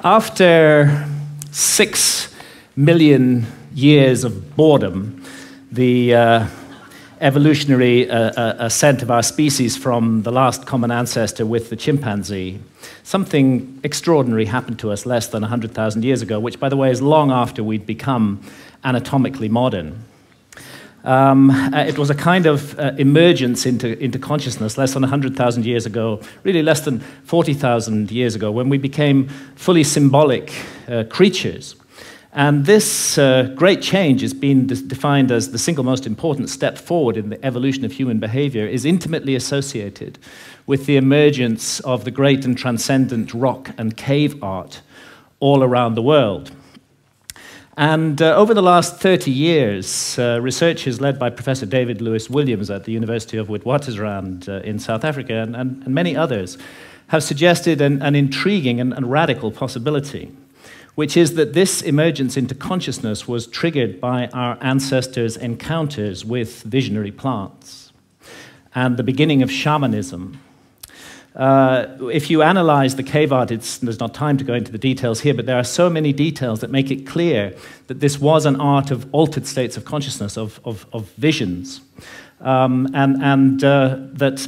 After 6 million years of boredom, the evolutionary ascent of our species from the last common ancestor with the chimpanzee, something extraordinary happened to us less than 100,000 years ago, which, by the way, is long after we'd become anatomically modern. It was a kind of emergence into consciousness less than 100,000 years ago, really less than 40,000 years ago, when we became fully symbolic creatures. And this great change has been defined as the single most important step forward in the evolution of human behavior, is intimately associated with the emergence of the great and transcendent rock and cave art all around the world. And over the last 30 years, researchers led by Professor David Lewis Williams at the University of Witwatersrand in South Africa and many others have suggested an intriguing and radical possibility, which is that this emergence into consciousness was triggered by our ancestors' encounters with visionary plants and the beginning of shamanism. If you analyze the cave art, there's not time to go into the details here, but there are so many details that make it clear that this was an art of altered states of consciousness, of visions, that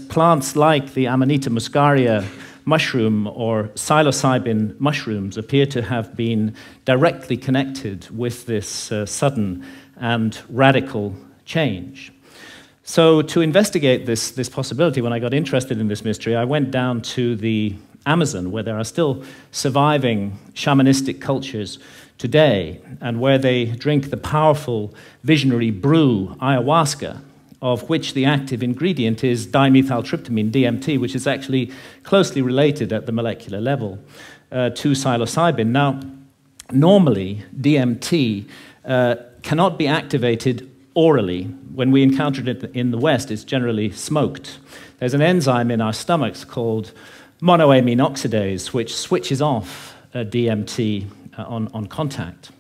plants like the Amanita muscaria mushroom or psilocybin mushrooms appear to have been directly connected with this sudden and radical change. So to investigate this possibility, when I got interested in this mystery, I went down to the Amazon, where there are still surviving shamanistic cultures today, and where they drink the powerful visionary brew, ayahuasca, of which the active ingredient is dimethyltryptamine, DMT, which is actually closely related at the molecular level to psilocybin. Now, normally, DMT cannot be activated orally. When we encounter it in the West, it's generally smoked. There's an enzyme in our stomachs called monoamine oxidase, which switches off DMT on contact.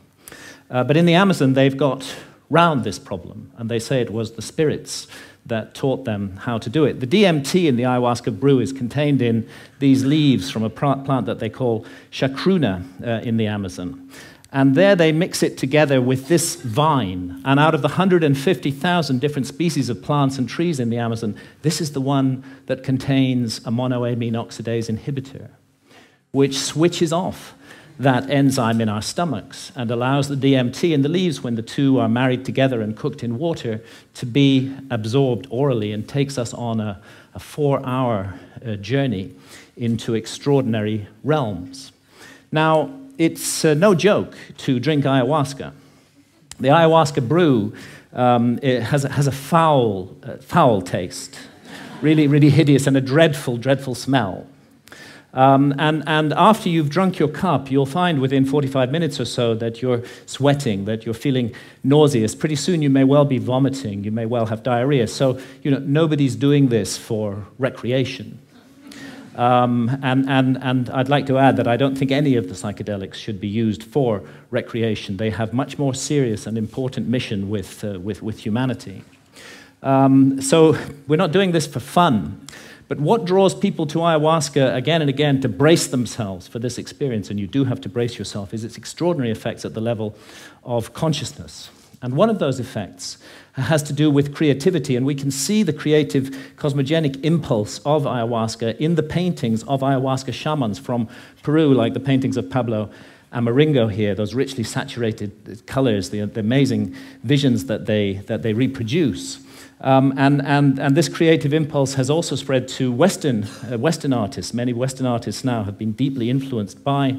But in the Amazon, they've got round this problem, and they say it was the spirits that taught them how to do it. The DMT in the ayahuasca brew is contained in these leaves from a plant that they call chacruna in the Amazon. And there they mix it together with this vine. And out of the 150,000 different species of plants and trees in the Amazon, this is the one that contains a monoamine oxidase inhibitor, which switches off that enzyme in our stomachs and allows the DMT in the leaves, when the two are married together and cooked in water, to be absorbed orally and takes us on a 4-hour journey into extraordinary realms. Now, it's no joke to drink ayahuasca. The ayahuasca brew it has a foul taste, really hideous, and a dreadful, dreadful smell. And after you've drunk your cup, you'll find within 45 minutes or so that you're sweating, that you're feeling nauseous. Pretty soon you may well be vomiting, you may well have diarrhea. So, nobody's doing this for recreation. And I'd like to add that I don't think any of the psychedelics should be used for recreation. They have much more serious and important mission with humanity. So we're not doing this for fun. But what draws people to ayahuasca again and again to brace themselves for this experience, and you do have to brace yourself, is its extraordinary effects at the level of consciousness. And one of those effects has to do with creativity, and we can see the creative cosmogenic impulse of ayahuasca in the paintings of ayahuasca shamans from Peru, like the paintings of Pablo Amaringo here, those richly saturated colors, the amazing visions that they reproduce. And this creative impulse has also spread to Western artists. Many Western artists now have been deeply influenced by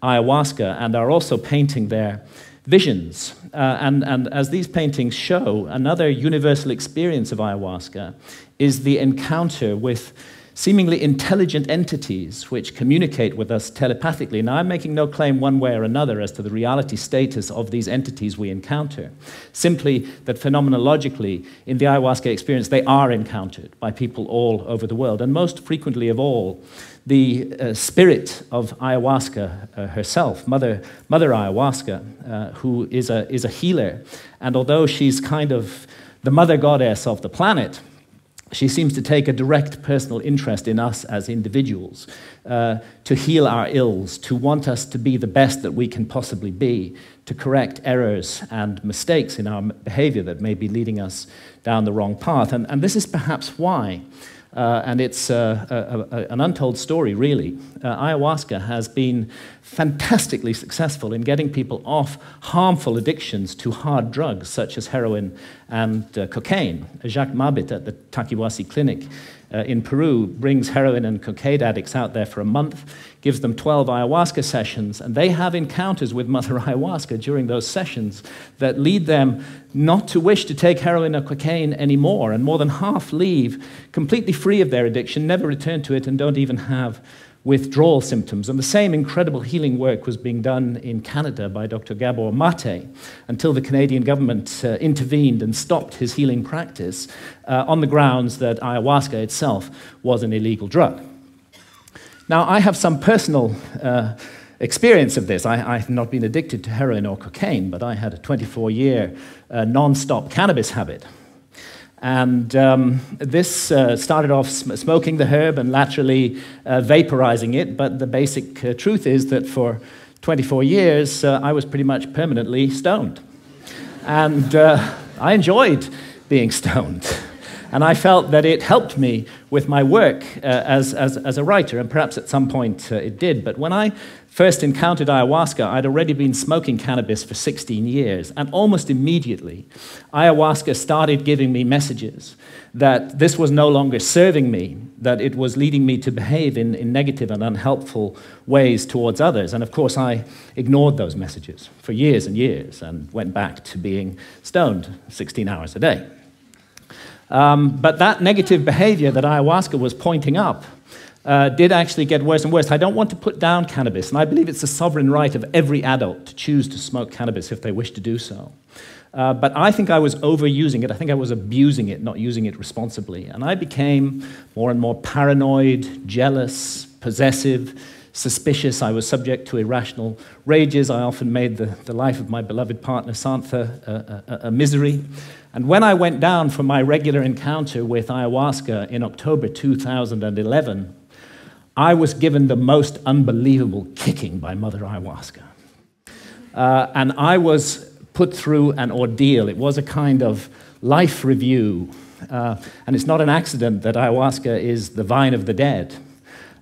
ayahuasca and are also painting their visions. And as these paintings show, another universal experience of ayahuasca is the encounter with seemingly intelligent entities which communicate with us telepathically. Now, I'm making no claim one way or another as to the reality status of these entities we encounter, simply that phenomenologically, in the ayahuasca experience, they are encountered by people all over the world, and most frequently of all, the spirit of ayahuasca herself, Mother Ayahuasca, who is a healer. And although she's kind of the mother goddess of the planet, She seems to take a direct personal interest in us as individuals, to heal our ills, to want us to be the best that we can possibly be, to correct errors and mistakes in our behavior that may be leading us down the wrong path. And this is perhaps why, and it's an untold story, really. Ayahuasca has been fantastically successful in getting people off harmful addictions to hard drugs, such as heroin and cocaine. Jacques Mabit at the Taquihuasi Clinic in Peru brings heroin and cocaine addicts out there for a month, gives them 12 ayahuasca sessions, and they have encounters with Mother Ayahuasca during those sessions that lead them not to wish to take heroin or cocaine anymore, and more than half leave completely free of their addiction, never return to it, and don't even have withdrawal symptoms. And the same incredible healing work was being done in Canada by Dr. Gabor Mate until the Canadian government intervened and stopped his healing practice on the grounds that ayahuasca itself was an illegal drug. Now, I have some personal experience of this. I have not been addicted to heroin or cocaine, but I had a 24-year non-stop cannabis habit. And this started off smoking the herb and laterally vaporizing it, but the basic truth is that for 24 years, I was pretty much permanently stoned. And I enjoyed being stoned. And I felt that it helped me with my work as a writer, and perhaps at some point it did. But when I first encountered ayahuasca, I'd already been smoking cannabis for 16 years, and almost immediately, ayahuasca started giving me messages that this was no longer serving me, that it was leading me to behave in negative and unhelpful ways towards others. And of course, I ignored those messages for years and years and went back to being stoned 16 hours a day. But that negative behavior that ayahuasca was pointing up did actually get worse and worse. I don't want to put down cannabis, and I believe it's the sovereign right of every adult to choose to smoke cannabis if they wish to do so. But I think I was overusing it. I think I was abusing it, not using it responsibly. And I became more and more paranoid, jealous, possessive, suspicious. I was subject to irrational rages. I often made the life of my beloved partner, Santha, a misery. And when I went down for my regular encounter with ayahuasca in October 2011, I was given the most unbelievable kicking by Mother Ayahuasca. And I was put through an ordeal. It was a kind of life review. And it's not an accident that ayahuasca is the vine of the dead.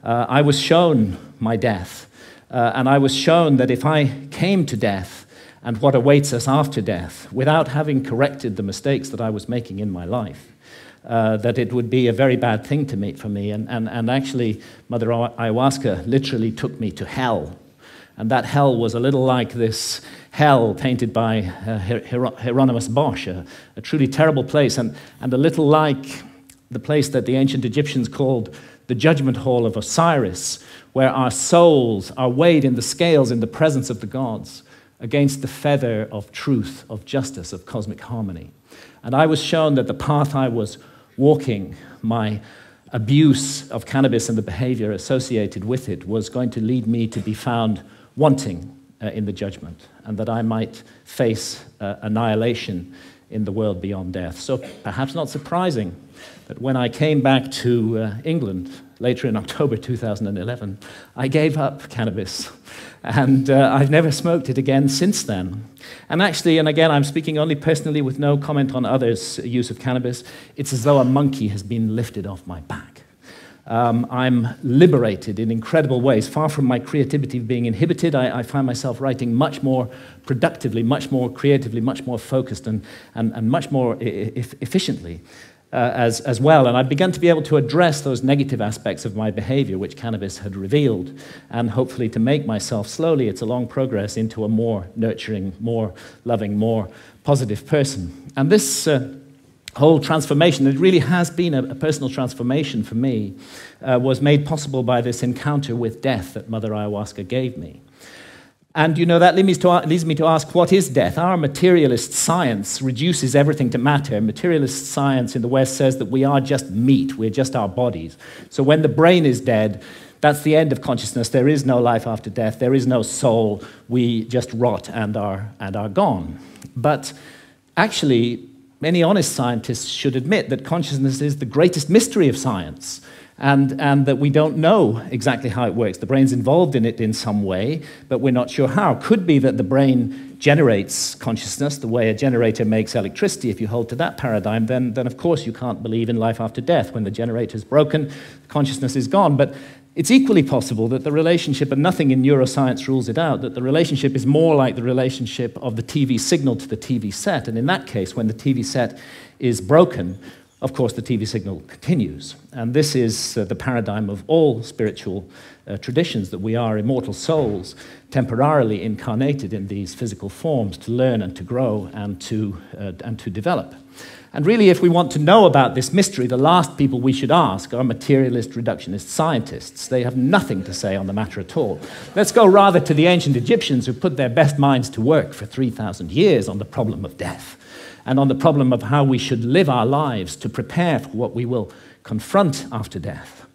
I was shown my death. And I was shown that if I came to death, and what awaits us after death, without having corrected the mistakes that I was making in my life, that it would be a very bad thing for me. And actually, Mother Ayahuasca literally took me to hell. And that hell was a little like this hell painted by Hieronymus Bosch, a truly terrible place, and a little like the place that the ancient Egyptians called the judgment hall of Osiris, where our souls are weighed in the scales in the presence of the gods, against the feather of truth, of justice, of cosmic harmony. And I was shown that the path I was walking, my abuse of cannabis and the behavior associated with it, was going to lead me to be found wanting in the judgment, and that I might face annihilation in the world beyond death. So perhaps not surprising that when I came back to England later in October 2011, I gave up cannabis. And I've never smoked it again since then. And actually, and again, I'm speaking only personally with no comment on others' use of cannabis, it's as though a monkey has been lifted off my back. I'm liberated in incredible ways. Far from my creativity being inhibited, I find myself writing much more productively, much more creatively, much more focused, and much more efficiently. As well, and I've begun to be able to address those negative aspects of my behavior which cannabis had revealed, and hopefully to make myself slowly, it's a long progress, into a more nurturing, more loving, more positive person. And this whole transformation, it really has been a personal transformation for me, was made possible by this encounter with death that Mother Ayahuasca gave me. And, you know, that leads me to ask, what is death? Our materialist science reduces everything to matter. Materialist science in the West says that we are just meat, we're just our bodies. So when the brain is dead, that's the end of consciousness. There is no life after death. There is no soul. We just rot and are gone. But actually, many honest scientists should admit that consciousness is the greatest mystery of science, and that we don't know exactly how it works. The brain's involved in it in some way, but we're not sure how. Could be that the brain generates consciousness the way a generator makes electricity. If you hold to that paradigm, then of course you can't believe in life after death. When the generator's broken, consciousness is gone. But it's equally possible that the relationship, and nothing in neuroscience rules it out, that the relationship is more like the relationship of the TV signal to the TV set. And in that case, when the TV set is broken, of course, the TV signal continues. And this is the paradigm of all spiritual traditions, that we are immortal souls, temporarily incarnated in these physical forms to learn and to grow and to develop. And really, if we want to know about this mystery, the last people we should ask are materialist reductionist scientists. They have nothing to say on the matter at all. Let's go rather to the ancient Egyptians, who put their best minds to work for 3,000 years on the problem of death, and on the problem of how we should live our lives to prepare for what we will confront after death.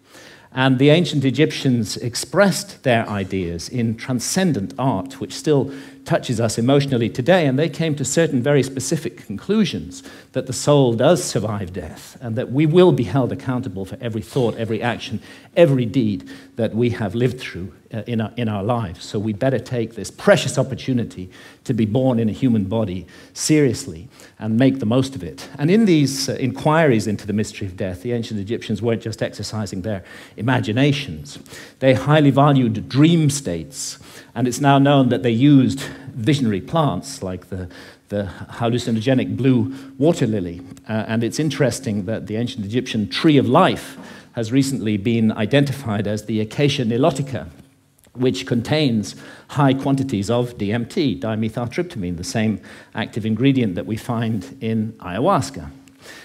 And the ancient Egyptians expressed their ideas in transcendent art, which still touches us emotionally today, and they came to certain very specific conclusions, that the soul does survive death, and that we will be held accountable for every thought, every action, every deed that we have lived through in our lives. So we better take this precious opportunity to be born in a human body seriously and make the most of it. And in these inquiries into the mystery of death, the ancient Egyptians weren't just exercising their imaginations. They highly valued dream states, and it's now known that they used visionary plants like the hallucinogenic blue water lily. And it's interesting that the ancient Egyptian tree of life has recently been identified as the Acacia nilotica, which contains high quantities of DMT, dimethyltryptamine, the same active ingredient that we find in ayahuasca.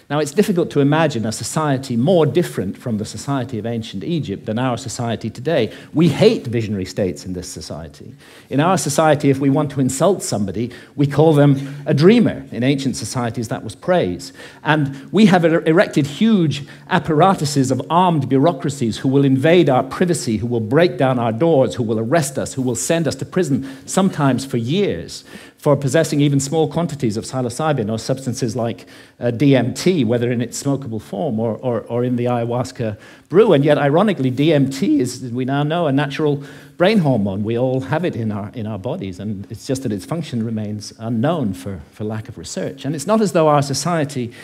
Now, it's difficult to imagine a society more different from the society of ancient Egypt than our society today. We hate visionary states in this society. In our society, if we want to insult somebody, we call them a dreamer. In ancient societies, that was praise. And we have erected huge apparatuses of armed bureaucracies who will invade our privacy, who will break down our doors, who will arrest us, who will send us to prison, sometimes for years, for possessing even small quantities of psilocybin or substances like DMT, whether in its smokable form or in the ayahuasca brew. And yet, ironically, DMT is, we now know, a natural brain hormone. We all have it in our bodies, and it's just that its function remains unknown for lack of research. And it's not as though our society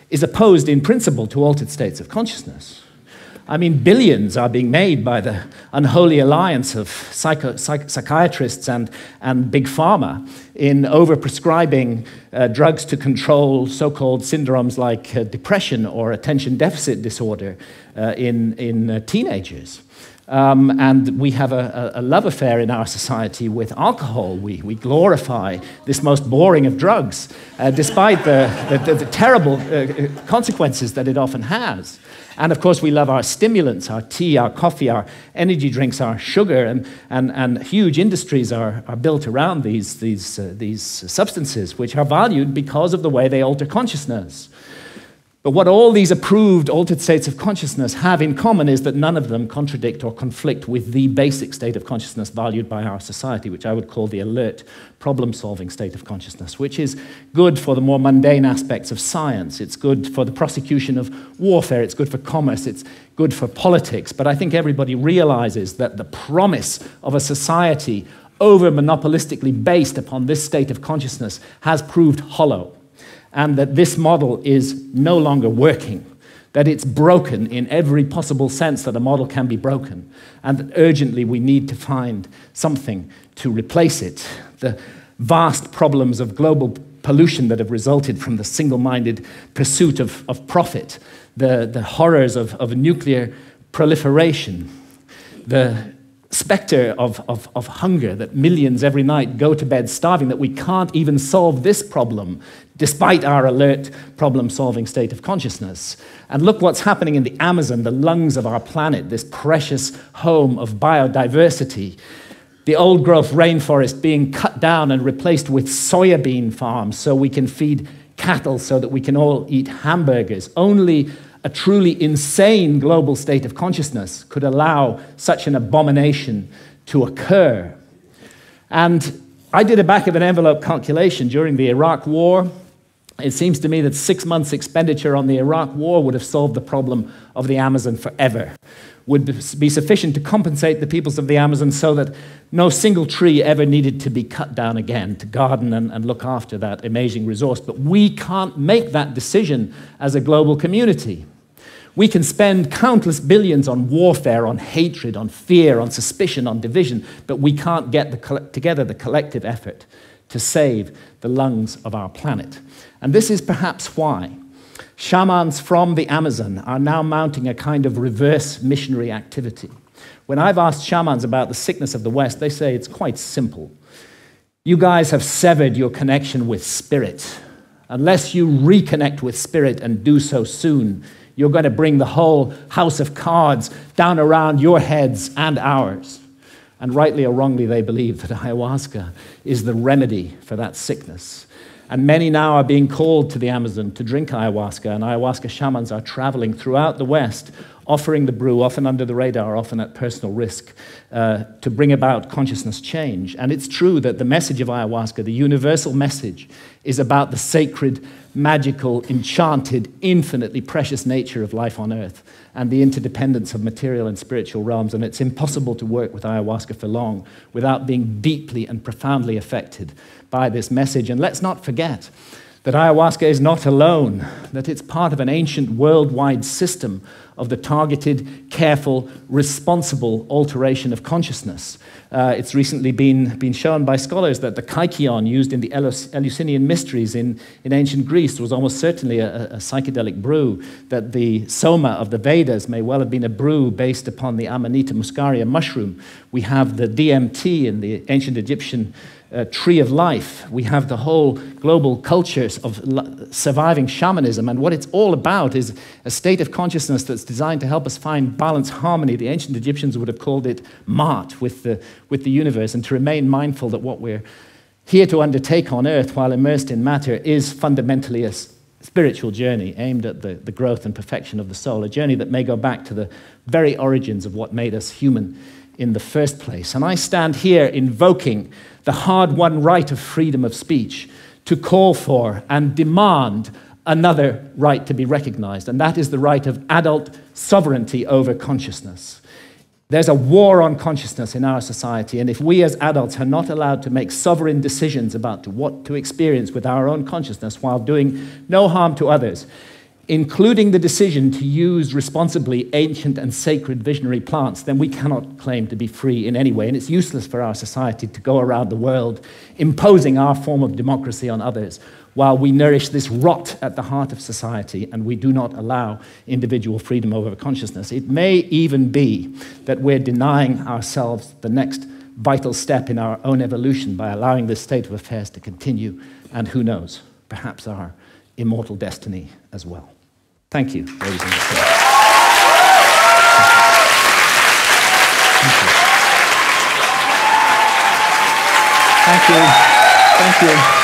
is opposed in principle to altered states of consciousness. I mean, billions are being made by the unholy alliance of psychiatrists and big pharma in overprescribing drugs to control so-called syndromes like depression or attention deficit disorder in teenagers. And we have a love affair in our society with alcohol. We glorify this most boring of drugs, despite the terrible consequences that it often has. And of course, we love our stimulants, our tea, our coffee, our energy drinks, our sugar, and huge industries are built around these substances, which are valued because of the way they alter consciousness. But what all these approved altered states of consciousness have in common is that none of them contradict or conflict with the basic state of consciousness valued by our society, which I would call the alert, problem-solving state of consciousness, which is good for the more mundane aspects of science. It's good for the prosecution of warfare. It's good for commerce. It's good for politics. But I think everybody realizes that the promise of a society over-monopolistically based upon this state of consciousness has proved hollow, and that this model is no longer working, that it's broken in every possible sense that a model can be broken, and that urgently we need to find something to replace it. The vast problems of global pollution that have resulted from the single-minded pursuit of profit, the horrors of nuclear proliferation, the specter of hunger, that millions every night go to bed starving, that we can't even solve this problem despite our alert problem-solving state of consciousness. And look what's happening in the Amazon, the lungs of our planet, this precious home of biodiversity. The old-growth rainforest being cut down and replaced with soybean farms so we can feed cattle, so that we can all eat hamburgers. Only a truly insane global state of consciousness could allow such an abomination to occur. And I did a back-of-an-envelope calculation during the Iraq War. It seems to me that 6 months' expenditure on the Iraq war would have solved the problem of the Amazon forever, would be sufficient to compensate the peoples of the Amazon so that no single tree ever needed to be cut down again to garden and look after that amazing resource. But we can't make that decision as a global community. We can spend countless billions on warfare, on hatred, on fear, on suspicion, on division, but we can't get together the collective effort to save the lungs of our planet. And this is perhaps why shamans from the Amazon are now mounting a kind of reverse missionary activity. When I've asked shamans about the sickness of the West, they say it's quite simple. You guys have severed your connection with spirit. Unless you reconnect with spirit and do so soon, you're going to bring the whole house of cards down around your heads and ours. And rightly or wrongly, they believe that ayahuasca is the remedy for that sickness. And many now are being called to the Amazon to drink ayahuasca, and ayahuasca shamans are traveling throughout the West, offering the brew, often under the radar, often at personal risk, to bring about consciousness change. And it's true that the message of ayahuasca, the universal message, is about the sacred, magical, enchanted, infinitely precious nature of life on Earth and the interdependence of material and spiritual realms. And it's impossible to work with ayahuasca for long without being deeply and profoundly affected by this message. And let's not forget that ayahuasca is not alone, that it's part of an ancient worldwide system of the targeted, careful, responsible alteration of consciousness. It's recently been shown by scholars that the kykeon used in the Eleusinian mysteries in ancient Greece was almost certainly a psychedelic brew, that the soma of the Vedas may well have been a brew based upon the Amanita muscaria mushroom. We have the DMT in the ancient Egyptian tree of life. We have the whole global cultures of surviving shamanism, and what it's all about is a state of consciousness that's designed to help us find balance, harmony. The ancient Egyptians would have called it Ma'at, with the universe, and to remain mindful that what we're here to undertake on Earth while immersed in matter is fundamentally a spiritual journey aimed at the growth and perfection of the soul, a journey that may go back to the very origins of what made us human in the first place. And I stand here invoking the hard-won right of freedom of speech to call for and demand another right to be recognized, and that is the right of adult sovereignty over consciousness. There's a war on consciousness in our society, and if we as adults are not allowed to make sovereign decisions about what to experience with our own consciousness while doing no harm to others, including the decision to use responsibly ancient and sacred visionary plants, then we cannot claim to be free in any way. And it's useless for our society to go around the world imposing our form of democracy on others while we nourish this rot at the heart of society and we do not allow individual freedom over consciousness. It may even be that we're denying ourselves the next vital step in our own evolution by allowing this state of affairs to continue, and who knows, perhaps our immortal destiny as well. Thank you, ladies and gentlemen. Thank you. Thank you.